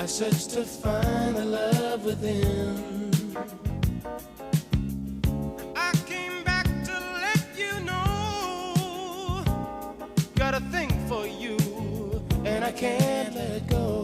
search to find the love within. I came back to let you know, got a thing for you, and I can't let go.